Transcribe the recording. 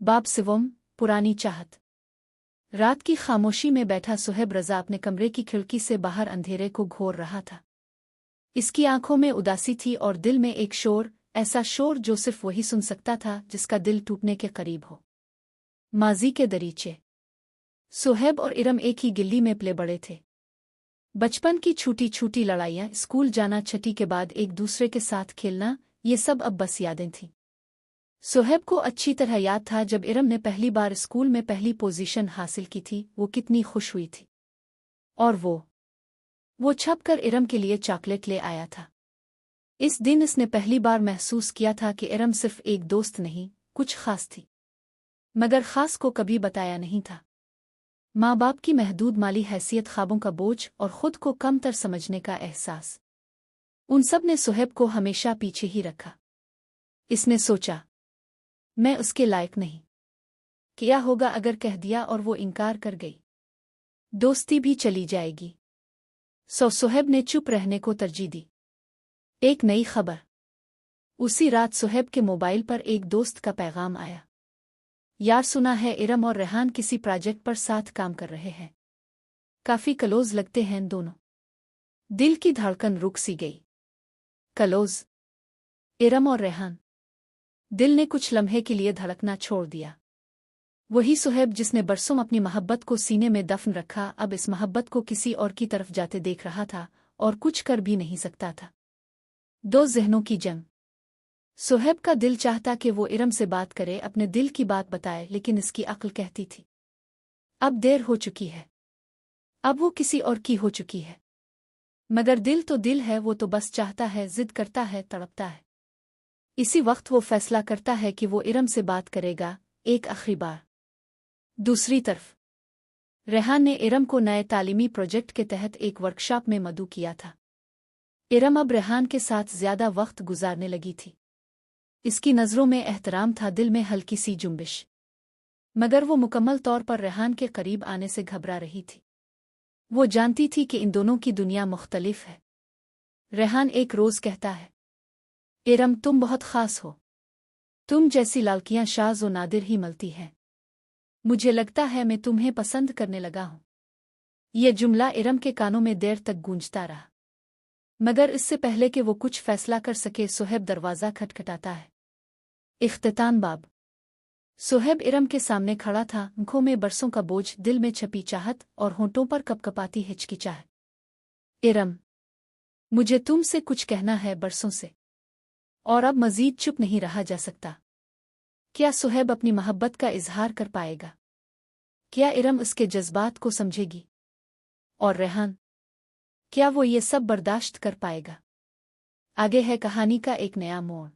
बाब सिवम, पुरानी चाहत। रात की खामोशी में बैठा सुहेब रज़ा अपने कमरे की खिड़की से बाहर अंधेरे को घोर रहा था। इसकी आंखों में उदासी थी और दिल में एक शोर, ऐसा शोर जो सिर्फ वही सुन सकता था जिसका दिल टूटने के करीब हो। माजी के दरीचे। सुहेब और इरम एक ही गिल्ली में पले बड़े थे। बचपन की छोटी छोटी लड़ाइयाँ, स्कूल जाना, छठी के बाद एक दूसरे के साथ खेलना, ये सब अब बस यादें थीं। सुहेब को अच्छी तरह याद था जब इरम ने पहली बार स्कूल में पहली पोजीशन हासिल की थी, वो कितनी खुश हुई थी। और वो छप कर इरम के लिए चॉकलेट ले आया था। इस दिन इसने पहली बार महसूस किया था कि इरम सिर्फ एक दोस्त नहीं, कुछ खास थी, मगर खास को कभी बताया नहीं था। माँ बाप की महदूद माली हैसियत, ख्वाबों का बोझ और खुद को कमतर समझने का एहसास, उन सब ने सुहेब को हमेशा पीछे ही रखा। इसने सोचा, मैं उसके लायक नहीं। क्या होगा अगर कह दिया और वो इनकार कर गई? दोस्ती भी चली जाएगी। सुहेब ने चुप रहने को तरजीह दी। एक नई खबर। उसी रात सुहेब के मोबाइल पर एक दोस्त का पैगाम आया। यार, सुना है इरम और रेहान किसी प्रोजेक्ट पर साथ काम कर रहे हैं। काफी क्लोज लगते हैं दोनों। दिल की धड़कन रुक सी गई। क्लोज? इरम और रेहान? दिल ने कुछ लम्हे के लिए धड़कना छोड़ दिया। वही सुहेब जिसने बरसों अपनी मोहब्बत को सीने में दफन रखा, अब इस मोहब्बत को किसी और की तरफ जाते देख रहा था और कुछ कर भी नहीं सकता था। दो ज़हनों की जंग। सुहेब का दिल चाहता कि वो इरम से बात करे, अपने दिल की बात बताए, लेकिन इसकी अक्ल कहती थी अब देर हो चुकी है, अब वो किसी और की हो चुकी है। मगर दिल तो दिल है, वो तो बस चाहता है, जिद करता है, तड़पता है। इसी वक्त वो फैसला करता है कि वो इरम से बात करेगा, एक आखिरी बार। दूसरी तरफ रेहान ने इरम को नए तालीमी प्रोजेक्ट के तहत एक वर्कशॉप में मदऊ किया था। इरम अब रेहान के साथ ज्यादा वक्त गुजारने लगी थी। इसकी नज़रों में एहतराम था, दिल में हल्की सी जुम्बिश, मगर वो मुकम्मल तौर पर रेहान के करीब आने से घबरा रही थी। वो जानती थी कि इन दोनों की दुनिया मुख्तलिफ है। रेहान एक रोज़ कहता है, इरम तुम बहुत ख़ास हो, तुम जैसी लड़कियां शाज़ व नादिर ही मिलती हैं। मुझे लगता है मैं तुम्हें पसंद करने लगा हूं। यह जुमला इरम के कानों में देर तक गूंजता रहा, मगर इससे पहले कि वो कुछ फैसला कर सके, सुहेब दरवाज़ा खटखटाता है। इख्तिताम बाब। सुहेब इरम के सामने खड़ा था, आंखों में बरसों का बोझ, दिल में छपी चाहत और होंठों पर कपकपाती हिचकिचाहट। इरम, मुझे तुमसे कुछ कहना है, बरसों से, और अब मजीद चुप नहीं रहा जा सकता। क्या सुहेब अपनी मोहब्बत का इजहार कर पाएगा? क्या इरम उसके जज्बात को समझेगी? और रेहान, क्या वो ये सब बर्दाश्त कर पाएगा? आगे है कहानी का एक नया मोड़।